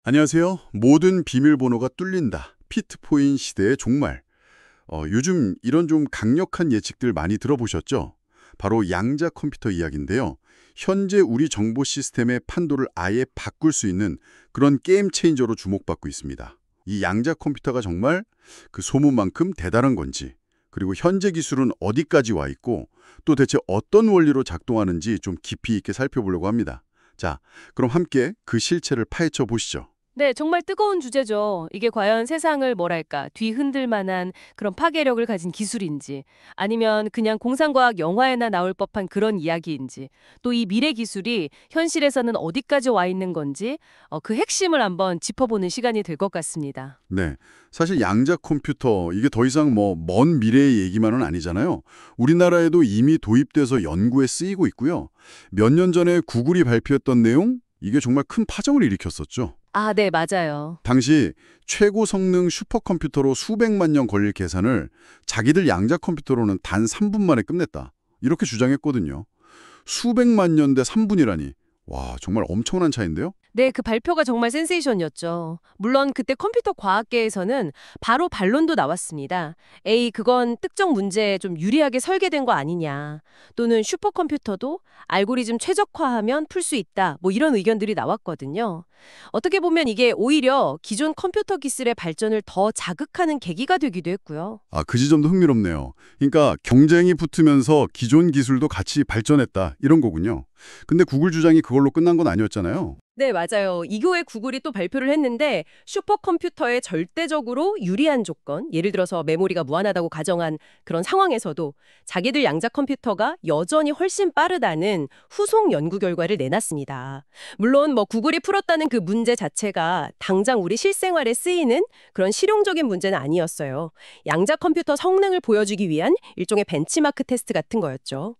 안녕하세요. 모든 비밀번호가 뚫린다. 피트포인 시대의 종말. 요즘 이런 좀 강력한 예측들 많이 들어보셨죠? 바로 양자 컴퓨터 이야기인데요. 현재 우리 정보 시스템의 판도를 아예 바꿀 수 있는 그런 게임 체인저로 주목받고 있습니다. 이 양자 컴퓨터가 정말 그 소문만큼 대단한 건지, 그리고 현재 기술은 어디까지 와 있고 또 대체 어떤 원리로 작동하는지 좀 깊이 있게 살펴보려고 합니다. 자, 그럼 함께 그 실체를 파헤쳐 보시죠. 네, 정말 뜨거운 주제죠. 이게 과연 세상을 뭐랄까, 뒤흔들 만한 그런 파괴력을 가진 기술인지, 아니면 그냥 공상과학 영화에나 나올 법한 그런 이야기인지, 또 이 미래 기술이 현실에서는 어디까지 와 있는 건지, 그 핵심을 한번 짚어보는 시간이 될 것 같습니다. 네. 사실 양자 컴퓨터 이게 더 이상 뭐 먼 미래의 얘기만은 아니잖아요. 우리나라에도 이미 도입돼서 연구에 쓰이고 있고요. 몇 년 전에 구글이 발표했던 내용 이게 정말 큰 파장을 일으켰었죠. 아, 네, 맞아요. 당시 최고 성능 슈퍼컴퓨터로 수백만 년 걸릴 계산을 자기들 양자 컴퓨터로는 단 3분 만에 끝냈다. 이렇게 주장했거든요. 수백만 년 대 3분이라니. 와, 정말 엄청난 차이인데요? 네, 그 발표가 정말 센세이션이었죠. 물론 그때 컴퓨터 과학계에서는 바로 반론도 나왔습니다. 에이, 그건 특정 문제에 좀 유리하게 설계된 거 아니냐. 또는 슈퍼컴퓨터도 알고리즘 최적화하면 풀 수 있다. 뭐 이런 의견들이 나왔거든요. 어떻게 보면 이게 오히려 기존 컴퓨터 기술의 발전을 더 자극하는 계기가 되기도 했고요. 아, 그 지점도 흥미롭네요. 그러니까 경쟁이 붙으면서 기존 기술도 같이 발전했다. 이런 거군요. 근데 구글 주장이 그걸로 끝난 건 아니었잖아요. 네, 맞아요. 이교의 구글이 또 발표를 했는데 슈퍼컴퓨터에 절대적으로 유리한 조건, 예를 들어서 메모리가 무한하다고 가정한 그런 상황에서도 자기들 양자 컴퓨터가 여전히 훨씬 빠르다는 후속 연구 결과를 내놨습니다. 물론 뭐 구글이 풀었다는 그 문제 자체가 당장 우리 실생활에 쓰이는 그런 실용적인 문제는 아니었어요. 양자 컴퓨터 성능을 보여주기 위한 일종의 벤치마크 테스트 같은 거였죠.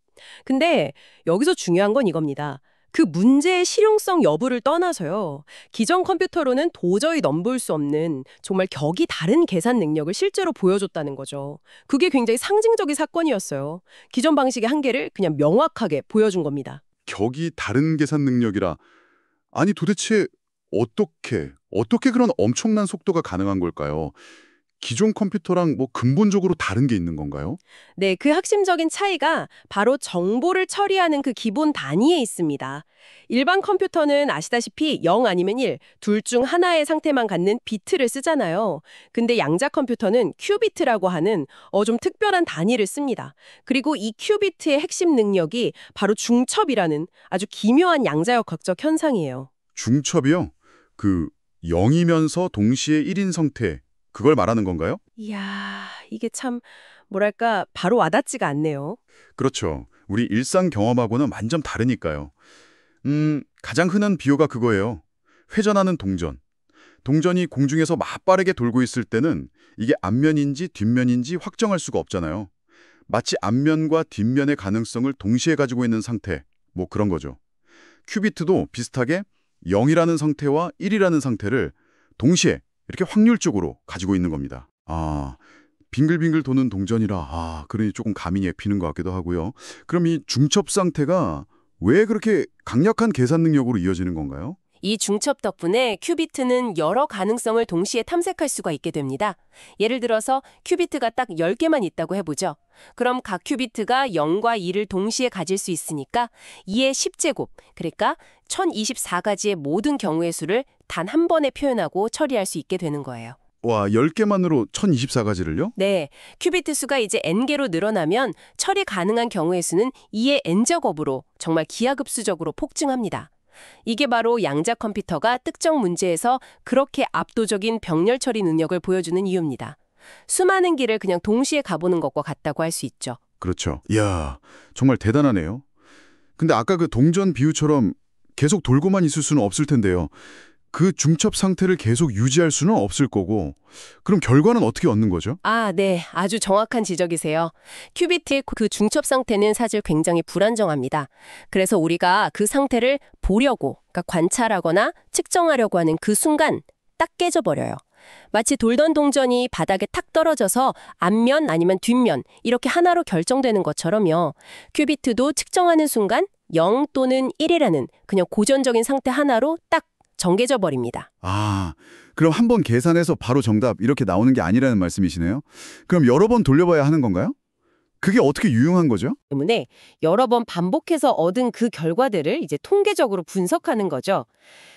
근데 여기서 중요한 건 이겁니다. 그 문제의 실용성 여부를 떠나서요. 기존 컴퓨터로는 도저히 넘볼 수 없는 정말 격이 다른 계산 능력을 실제로 보여줬다는 거죠. 그게 굉장히 상징적인 사건이었어요. 기존 방식의 한계를 그냥 명확하게 보여준 겁니다. 격이 다른 계산 능력이라. 아니 도대체 어떻게 그런 엄청난 속도가 가능한 걸까요? 기존 컴퓨터랑 뭐 근본적으로 다른 게 있는 건가요? 네, 그 핵심적인 차이가 바로 정보를 처리하는 그 기본 단위에 있습니다. 일반 컴퓨터는 아시다시피 0 아니면 1, 둘 중 하나의 상태만 갖는 비트를 쓰잖아요. 근데 양자 컴퓨터는 큐비트라고 하는 좀 특별한 단위를 씁니다. 그리고 이 큐비트의 핵심 능력이 바로 중첩이라는 아주 기묘한 양자역 극적 현상이에요. 중첩이요? 그 0이면서 동시에 1인 상태 그걸 말하는 건가요? 이야, 이게 참 뭐랄까 바로 와닿지가 않네요. 그렇죠. 우리 일상 경험하고는 완전 다르니까요. 가장 흔한 비유가 그거예요. 회전하는 동전. 동전이 공중에서 맞빠르게 돌고 있을 때는 이게 앞면인지 뒷면인지 확정할 수가 없잖아요. 마치 앞면과 뒷면의 가능성을 동시에 가지고 있는 상태, 뭐 그런 거죠. 큐비트도 비슷하게 0이라는 상태와 1이라는 상태를 동시에 이렇게 확률적으로 가지고 있는 겁니다. 아, 빙글빙글 도는 동전이라 그러니 조금 감이 예피는 것 같기도 하고요. 그럼 이 중첩 상태가 왜 그렇게 강력한 계산 능력으로 이어지는 건가요? 이 중첩 덕분에 큐비트는 여러 가능성을 동시에 탐색할 수가 있게 됩니다. 예를 들어서 큐비트가 딱 10개만 있다고 해보죠. 그럼 각 큐비트가 0과 2를 동시에 가질 수 있으니까 2의 10제곱, 그러니까 1024가지의 모든 경우의 수를 단 한 번에 표현하고 처리할 수 있게 되는 거예요. 와, 10개만으로 1024가지를요? 네, 큐비트 수가 이제 n개로 늘어나면 처리 가능한 경우의 수는 2의 n제곱으로 정말 기하급수적으로 폭증합니다. 이게 바로 양자 컴퓨터가 특정 문제에서 그렇게 압도적인 병렬 처리 능력을 보여주는 이유입니다. 수많은 길을 그냥 동시에 가보는 것과 같다고 할 수 있죠. 그렇죠. 이야, 정말 대단하네요. 근데 아까 그 동전 비유처럼 계속 돌고만 있을 수는 없을 텐데요. 그 중첩 상태를 계속 유지할 수는 없을 거고, 그럼 결과는 어떻게 얻는 거죠? 아, 네. 아주 정확한 지적이세요. 큐비트의 그 중첩 상태는 사실 굉장히 불안정합니다. 그래서 우리가 그 상태를 보려고, 그러니까 관찰하거나 측정하려고 하는 그 순간 딱 깨져버려요. 마치 돌던 동전이 바닥에 탁 떨어져서 앞면 아니면 뒷면 이렇게 하나로 결정되는 것처럼요. 큐비트도 측정하는 순간 0 또는 1이라는 그냥 고전적인 상태 하나로 딱 정해져 버립니다. 아, 그럼 한 번 계산해서 바로 정답 이렇게 나오는 게 아니라는 말씀이시네요? 그럼 여러 번 돌려봐야 하는 건가요? 그게 어떻게 유용한 거죠? 때문에 여러 번 반복해서 얻은 그 결과들을 이제 통계적으로 분석하는 거죠.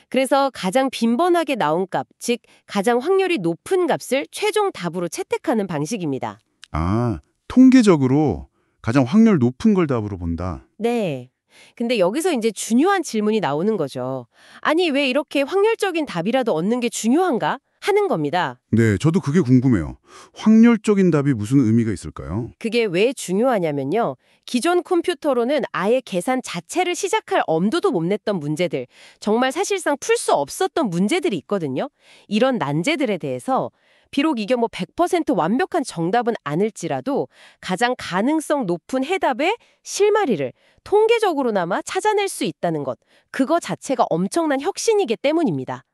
그래서 가장 빈번하게 나온 값, 즉 가장 확률이 높은 값을 최종 답으로 채택하는 방식입니다. 아, 통계적으로 가장 확률 높은 걸 답으로 본다. 네. 근데 여기서 이제 중요한 질문이 나오는 거죠. 아니, 왜 이렇게 확률적인 답이라도 얻는 게 중요한가? 하는 겁니다. 네, 저도 그게 궁금해요. 확률적인 답이 무슨 의미가 있을까요? 그게 왜 중요하냐면요. 기존 컴퓨터로는 아예 계산 자체를 시작할 엄두도 못 냈던 문제들, 정말 사실상 풀 수 없었던 문제들이 있거든요. 이런 난제들에 대해서 비록 이게 100% 완벽한 정답은 아닐지라도 가장 가능성 높은 해답의 실마리를 통계적으로나마 찾아낼 수 있다는 것, 그거 자체가 엄청난 혁신이기 때문입니다.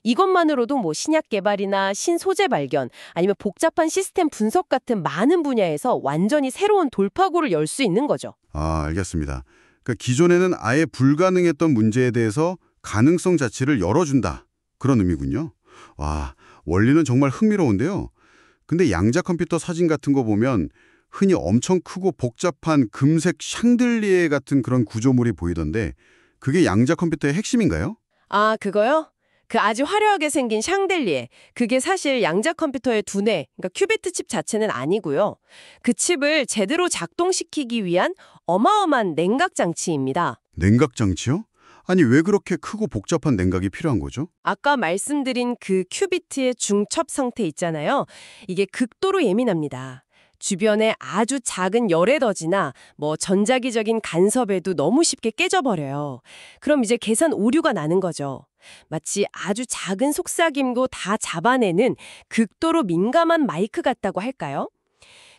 이것만으로도 신약 개발이나 신소재 발견, 아니면 복잡한 시스템 분석 같은 많은 분야에서 완전히 새로운 돌파구를 열 수 있는 거죠. 아, 알겠습니다. 그러니까 기존에는 아예 불가능했던 문제에 대해서 가능성 자체를 열어준다. 그런 의미군요. 와, 원리는 정말 흥미로운데요. 근데 양자 컴퓨터 사진 같은 거 보면 흔히 엄청 크고 복잡한 금색 샹들리에 같은 그런 구조물이 보이던데 그게 양자 컴퓨터의 핵심인가요? 아, 그거요? 그 아주 화려하게 생긴 샹들리에, 그게 사실 양자 컴퓨터의 두뇌, 그러니까 큐비트 칩 자체는 아니고요. 그 칩을 제대로 작동시키기 위한 어마어마한 냉각 장치입니다. 냉각 장치요? 아니 왜 그렇게 크고 복잡한 냉각이 필요한 거죠? 아까 말씀드린 그 큐비트의 중첩 상태 있잖아요. 이게 극도로 예민합니다. 주변에 아주 작은 열에더지나 전자기적인 간섭에도 너무 쉽게 깨져버려요. 그럼 이제 계산 오류가 나는 거죠. 마치 아주 작은 속삭임도 다 잡아내는 극도로 민감한 마이크 같다고 할까요?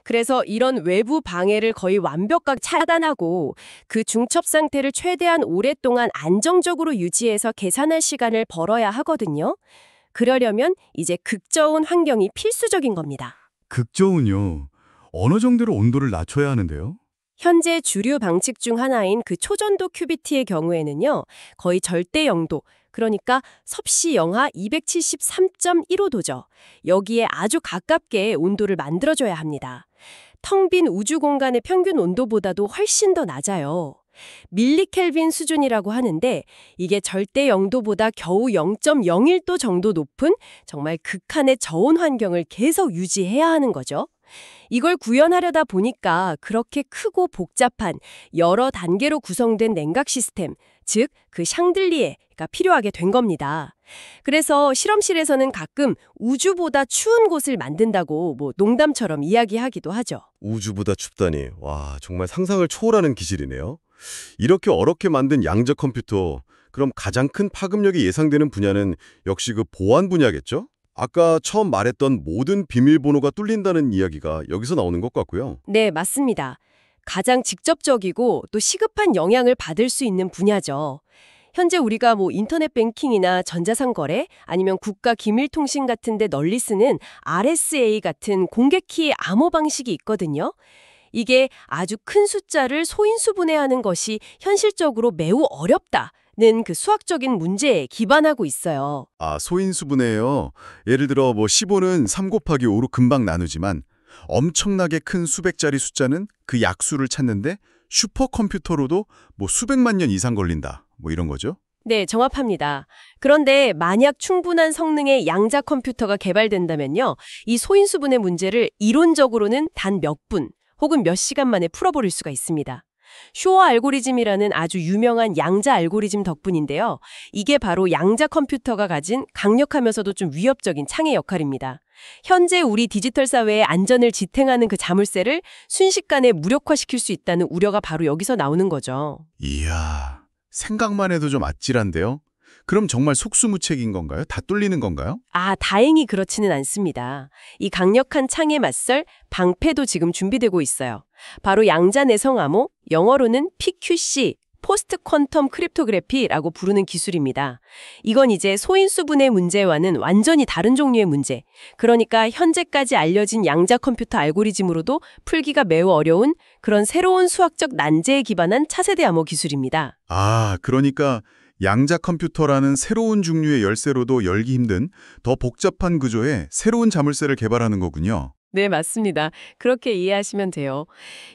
그래서 이런 외부 방해를 거의 완벽하게 차단하고 그 중첩 상태를 최대한 오랫동안 안정적으로 유지해서 계산할 시간을 벌어야 하거든요. 그러려면 이제 극저온 환경이 필수적인 겁니다. 극저온요. 어느 정도로 온도를 낮춰야 하는데요? 현재 주류 방식 중 하나인 그 초전도 큐비트의 경우에는요, 거의 절대 영도, 그러니까 섭씨 영하 273.15도죠. 여기에 아주 가깝게 온도를 만들어줘야 합니다. 텅 빈 우주 공간의 평균 온도보다도 훨씬 더 낮아요. 밀리켈빈 수준이라고 하는데 이게 절대 영도보다 겨우 0.01도 정도 높은 정말 극한의 저온 환경을 계속 유지해야 하는 거죠. 이걸 구현하려다 보니까 그렇게 크고 복잡한 여러 단계로 구성된 냉각 시스템, 즉 그 샹들리에가 필요하게 된 겁니다. 그래서 실험실에서는 가끔 우주보다 추운 곳을 만든다고 농담처럼 이야기하기도 하죠. 우주보다 춥다니. 와, 정말 상상을 초월하는 기술이네요. 이렇게 어렵게 만든 양자 컴퓨터, 그럼 가장 큰 파급력이 예상되는 분야는 역시 그 보안 분야겠죠? 아까 처음 말했던 모든 비밀번호가 뚫린다는 이야기가 여기서 나오는 것 같고요. 네, 맞습니다. 가장 직접적이고 또 시급한 영향을 받을 수 있는 분야죠. 현재 우리가 인터넷 뱅킹이나 전자상거래 아니면 국가 기밀통신 같은 데 널리 쓰는 RSA 같은 공개키의 암호 방식이 있거든요. 이게 아주 큰 숫자를 소인수분해하는 것이 현실적으로 매우 어렵다는 그 수학적인 문제에 기반하고 있어요. 아, 소인수분해요. 예를 들어 15는 3 곱하기 5로 금방 나누지만 엄청나게 큰 수백자리 숫자는 그 약수를 찾는데 슈퍼컴퓨터로도 수백만 년 이상 걸린다. 이런 거죠? 네, 정확합니다. 그런데 만약 충분한 성능의 양자 컴퓨터가 개발된다면요, 이 소인수분해 문제를 이론적으로는 단 몇 분 혹은 몇 시간 만에 풀어버릴 수가 있습니다. 쇼어 알고리즘이라는 아주 유명한 양자 알고리즘 덕분인데요. 이게 바로 양자 컴퓨터가 가진 강력하면서도 좀 위협적인 창의 역할입니다. 현재 우리 디지털 사회의 안전을 지탱하는 그 자물쇠를 순식간에 무력화시킬 수 있다는 우려가 바로 여기서 나오는 거죠. 이야, 생각만 해도 좀 아찔한데요? 그럼 정말 속수무책인 건가요? 다 뚫리는 건가요? 아, 다행히 그렇지는 않습니다. 이 강력한 창에 맞설 방패도 지금 준비되고 있어요. 바로 양자 내성 암호, 영어로는 PQC, 포스트 퀀텀 크립토그래피라고 부르는 기술입니다. 이건 이제 소인수분해 문제와는 완전히 다른 종류의 문제. 그러니까 현재까지 알려진 양자 컴퓨터 알고리즘으로도 풀기가 매우 어려운 그런 새로운 수학적 난제에 기반한 차세대 암호 기술입니다. 아, 그러니까 양자 컴퓨터라는 새로운 종류의 열쇠로도 열기 힘든 더 복잡한 구조의 새로운 자물쇠를 개발하는 거군요. 네, 맞습니다. 그렇게 이해하시면 돼요.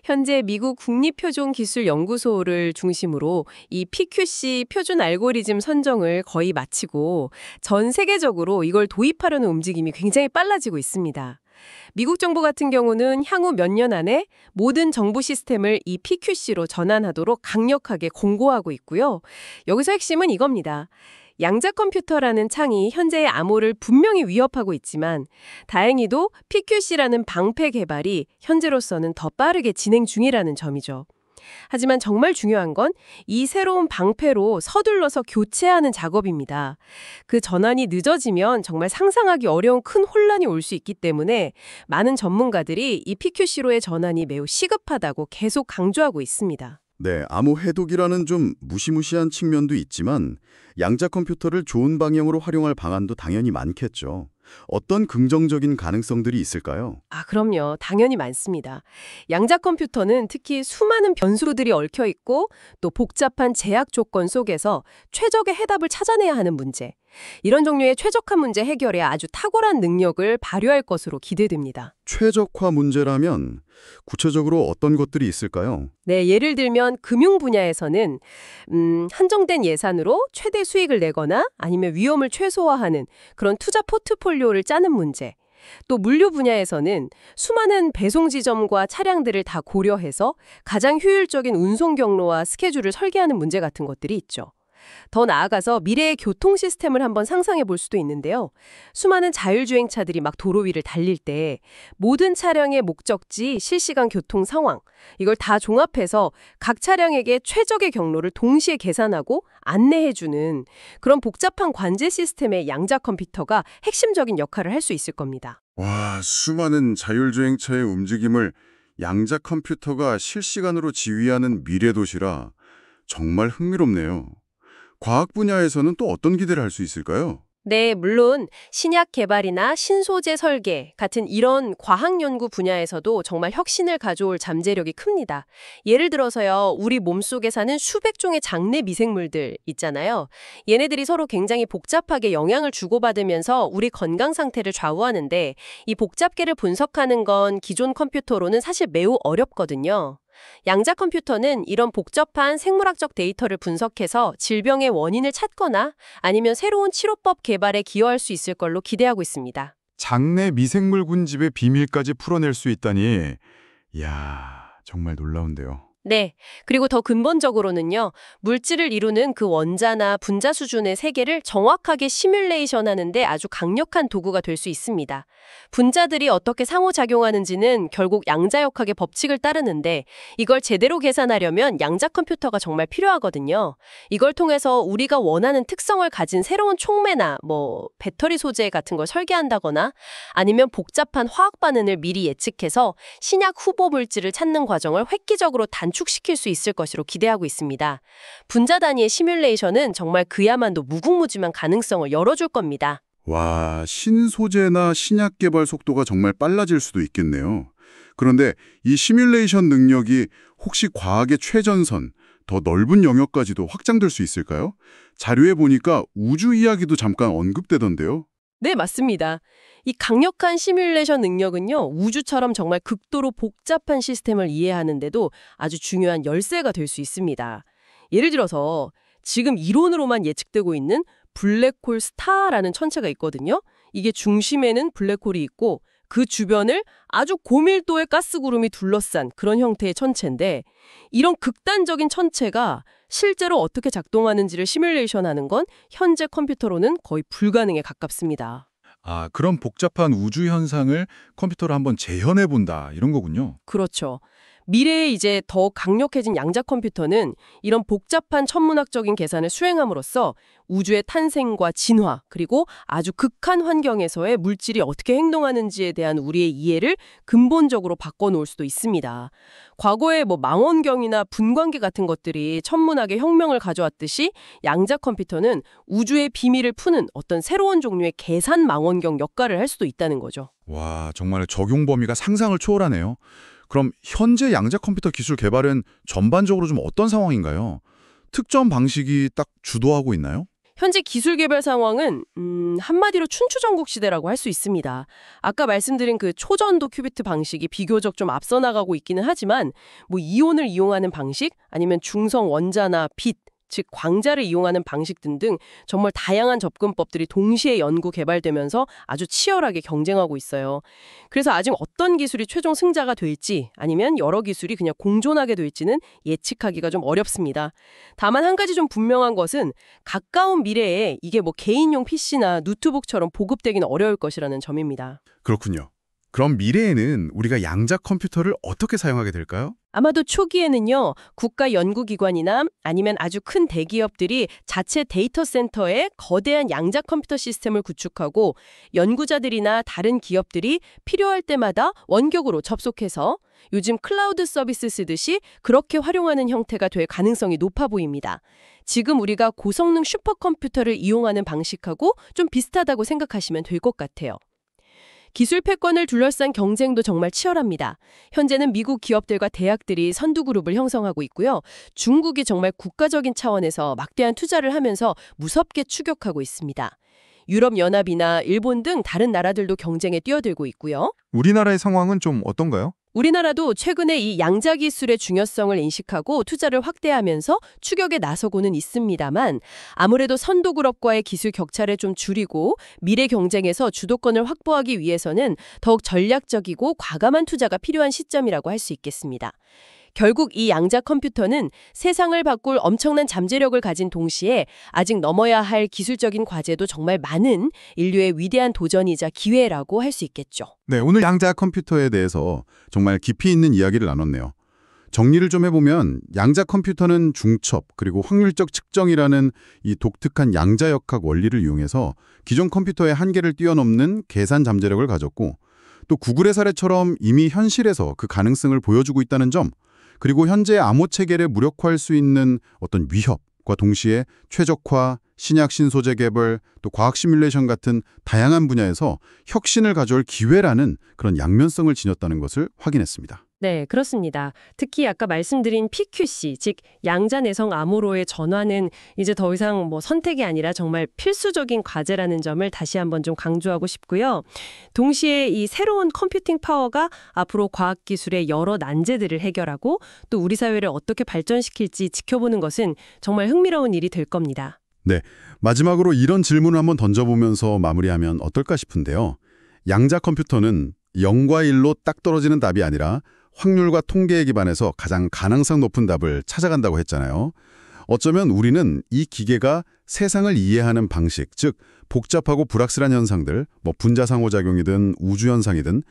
현재 미국 국립표준기술연구소를 중심으로 이 PQC 표준 알고리즘 선정을 거의 마치고 전 세계적으로 이걸 도입하려는 움직임이 굉장히 빨라지고 있습니다. 미국 정부 같은 경우는 향후 몇 년 안에 모든 정부 시스템을 이 PQC로 전환하도록 강력하게 공고하고 있고요. 여기서 핵심은 이겁니다. 양자 컴퓨터라는 창이 현재의 암호를 분명히 위협하고 있지만 다행히도 PQC라는 방패 개발이 현재로서는 더 빠르게 진행 중이라는 점이죠. 하지만 정말 중요한 건 이 새로운 방패로 서둘러서 교체하는 작업입니다. 그 전환이 늦어지면 정말 상상하기 어려운 큰 혼란이 올 수 있기 때문에 많은 전문가들이 이 PQC로의 전환이 매우 시급하다고 계속 강조하고 있습니다. 네, 암호 해독이라는 좀 무시무시한 측면도 있지만 양자 컴퓨터를 좋은 방향으로 활용할 방안도 당연히 많겠죠. 어떤 긍정적인 가능성들이 있을까요? 그럼요. 당연히 많습니다. 양자 컴퓨터는 특히 수많은 변수들이 얽혀 있고 또 복잡한 제약 조건 속에서 최적의 해답을 찾아내야 하는 문제. 이런 종류의 최적화 문제 해결에 아주 탁월한 능력을 발휘할 것으로 기대됩니다. 최적화 문제라면 구체적으로 어떤 것들이 있을까요? 네, 예를 들면 금융 분야에서는 한정된 예산으로 최대 수익을 내거나 아니면 위험을 최소화하는 그런 투자 포트폴리오를 짜는 문제. 또 물류 분야에서는 수많은 배송 지점과 차량들을 다 고려해서 가장 효율적인 운송 경로와 스케줄을 설계하는 문제 같은 것들이 있죠. 더 나아가서 미래의 교통 시스템을 한번 상상해 볼 수도 있는데요. 수많은 자율주행차들이 막 도로 위를 달릴 때 모든 차량의 목적지, 실시간 교통 상황, 이걸 다 종합해서 각 차량에게 최적의 경로를 동시에 계산하고 안내해주는 그런 복잡한 관제 시스템의 양자 컴퓨터가 핵심적인 역할을 할 수 있을 겁니다. 와, 수많은 자율주행차의 움직임을 양자 컴퓨터가 실시간으로 지휘하는 미래 도시라 정말 흥미롭네요. 과학 분야에서는 또 어떤 기대를 할 수 있을까요? 네, 물론 신약 개발이나 신소재 설계 같은 이런 과학 연구 분야에서도 정말 혁신을 가져올 잠재력이 큽니다. 예를 들어서요, 우리 몸속에 사는 수백 종의 장내 미생물들 있잖아요. 얘네들이 서로 굉장히 복잡하게 영향을 주고받으면서 우리 건강 상태를 좌우하는데 이 복잡계를 분석하는 건 기존 컴퓨터로는 사실 매우 어렵거든요. 양자 컴퓨터는 이런 복잡한 생물학적 데이터를 분석해서 질병의 원인을 찾거나 아니면 새로운 치료법 개발에 기여할 수 있을 걸로 기대하고 있습니다. 장내 미생물 군집의 비밀까지 풀어낼 수 있다니, 이야, 정말 놀라운데요. 네. 그리고 더 근본적으로는요, 물질을 이루는 그 원자나 분자 수준의 세계를 정확하게 시뮬레이션하는데 아주 강력한 도구가 될 수 있습니다. 분자들이 어떻게 상호작용하는지는 결국 양자역학의 법칙을 따르는데 이걸 제대로 계산하려면 양자 컴퓨터가 정말 필요하거든요. 이걸 통해서 우리가 원하는 특성을 가진 새로운 촉매나 배터리 소재 같은 걸 설계한다거나 아니면 복잡한 화학 반응을 미리 예측해서 신약 후보 물질을 찾는 과정을 획기적으로 단축시킬 수 있을 것으로 기대하고 있습니다. 분자 단위의 시뮬레이션은 정말 그야말로 무궁무진한 가능성을 열어줄 겁니다. 와, 신소재나 신약 개발 속도가 정말 빨라질 수도 있겠네요. 그런데 이 시뮬레이션 능력이 혹시 과학의 최전선, 더 넓은 영역까지도 확장될 수 있을까요? 자료에 보니까 우주 이야기도 잠깐 언급되던데요. 네, 맞습니다. 이 강력한 시뮬레이션 능력은요, 우주처럼 정말 극도로 복잡한 시스템을 이해하는데도 아주 중요한 열쇠가 될 수 있습니다. 예를 들어서 지금 이론으로만 예측되고 있는 블랙홀 스타라는 천체가 있거든요. 이게 중심에는 블랙홀이 있고 그 주변을 아주 고밀도의 가스구름이 둘러싼 그런 형태의 천체인데 이런 극단적인 천체가 실제로 어떻게 작동하는지를 시뮬레이션하는 건 현재 컴퓨터로는 거의 불가능에 가깝습니다. 그런 복잡한 우주 현상을 컴퓨터로 한번 재현해 본다, 이런 거군요. 그렇죠. 미래에 이제 더 강력해진 양자 컴퓨터는 이런 복잡한 천문학적인 계산을 수행함으로써 우주의 탄생과 진화, 그리고 아주 극한 환경에서의 물질이 어떻게 행동하는지에 대한 우리의 이해를 근본적으로 바꿔놓을 수도 있습니다. 과거에 망원경이나 분광기 같은 것들이 천문학의 혁명을 가져왔듯이 양자 컴퓨터는 우주의 비밀을 푸는 어떤 새로운 종류의 계산 망원경 역할을 할 수도 있다는 거죠. 와, 정말 적용 범위가 상상을 초월하네요. 그럼 현재 양자 컴퓨터 기술 개발은 전반적으로 좀 어떤 상황인가요? 특정 방식이 딱 주도하고 있나요? 현재 기술 개발 상황은 한마디로 춘추전국 시대라고 할 수 있습니다. 아까 말씀드린 그 초전도 큐비트 방식이 비교적 좀 앞서 나가고 있기는 하지만 뭐 이온을 이용하는 방식 아니면 중성 원자나 빛, 즉 광자를 이용하는 방식 등등 정말 다양한 접근법들이 동시에 연구 개발되면서 아주 치열하게 경쟁하고 있어요. 그래서 아직 어떤 기술이 최종 승자가 될지 아니면 여러 기술이 그냥 공존하게 될지는 예측하기가 좀 어렵습니다. 다만 한 가지 좀 분명한 것은 가까운 미래에 이게 뭐 개인용 PC나 노트북처럼 보급되기는 어려울 것이라는 점입니다. 그렇군요. 그럼 미래에는 우리가 양자 컴퓨터를 어떻게 사용하게 될까요? 아마도 초기에는요, 국가 연구기관이나 아니면 아주 큰 대기업들이 자체 데이터 센터에 거대한 양자 컴퓨터 시스템을 구축하고 연구자들이나 다른 기업들이 필요할 때마다 원격으로 접속해서 요즘 클라우드 서비스 쓰듯이 그렇게 활용하는 형태가 될 가능성이 높아 보입니다. 지금 우리가 고성능 슈퍼컴퓨터를 이용하는 방식하고 좀 비슷하다고 생각하시면 될 것 같아요. 기술 패권을 둘러싼 경쟁도 정말 치열합니다. 현재는 미국 기업들과 대학들이 선두그룹을 형성하고 있고요. 중국이 정말 국가적인 차원에서 막대한 투자를 하면서 무섭게 추격하고 있습니다. 유럽연합이나 일본 등 다른 나라들도 경쟁에 뛰어들고 있고요. 우리나라의 상황은 좀 어떤가요? 우리나라도 최근에 이 양자 기술의 중요성을 인식하고 투자를 확대하면서 추격에 나서고는 있습니다만 아무래도 선도그룹과의 기술 격차를 좀 줄이고 미래 경쟁에서 주도권을 확보하기 위해서는 더욱 전략적이고 과감한 투자가 필요한 시점이라고 할 수 있겠습니다. 결국 이 양자 컴퓨터는 세상을 바꿀 엄청난 잠재력을 가진 동시에 아직 넘어야 할 기술적인 과제도 정말 많은 인류의 위대한 도전이자 기회라고 할 수 있겠죠. 네, 오늘 양자 컴퓨터에 대해서 정말 깊이 있는 이야기를 나눴네요. 정리를 좀 해보면 양자 컴퓨터는 중첩 그리고 확률적 측정이라는 이 독특한 양자역학 원리를 이용해서 기존 컴퓨터의 한계를 뛰어넘는 계산 잠재력을 가졌고 또 구글의 사례처럼 이미 현실에서 그 가능성을 보여주고 있다는 점, 그리고 현재 암호 체계를 무력화할 수 있는 어떤 위협과 동시에 최적화, 신약 신소재 개발, 또 과학 시뮬레이션 같은 다양한 분야에서 혁신을 가져올 기회라는 그런 양면성을 지녔다는 것을 확인했습니다. 네, 그렇습니다. 특히 아까 말씀드린 PQC, 즉 양자 내성 암호로의 전환은 이제 더 이상 뭐 선택이 아니라 정말 필수적인 과제라는 점을 다시 한번 좀 강조하고 싶고요. 동시에 이 새로운 컴퓨팅 파워가 앞으로 과학기술의 여러 난제들을 해결하고 또 우리 사회를 어떻게 발전시킬지 지켜보는 것은 정말 흥미로운 일이 될 겁니다. 네, 마지막으로 이런 질문을 한번 던져보면서 마무리하면 어떨까 싶은데요. 양자 컴퓨터는 0과 1로 딱 떨어지는 답이 아니라 확률과 통계에 기반해서 가장 가능성 높은 답을 찾아간다고 했잖아요. 어쩌면 우리는 이 기계가 세상을 이해하는 방식, 즉 복잡하고 불확실한 현상들, 뭐 분자 상호작용이든 우주현상이든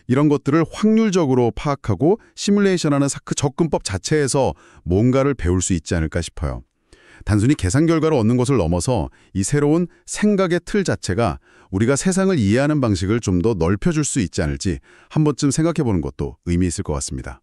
이런 것들을 확률적으로 파악하고 시뮬레이션하는 그 접근법 자체에서 뭔가를 배울 수 있지 않을까 싶어요. 단순히 계산 결과를 얻는 것을 넘어서 이 새로운 생각의 틀 자체가 우리가 세상을 이해하는 방식을 좀 더 넓혀줄 수 있지 않을지 한 번쯤 생각해보는 것도 의미 있을 것 같습니다.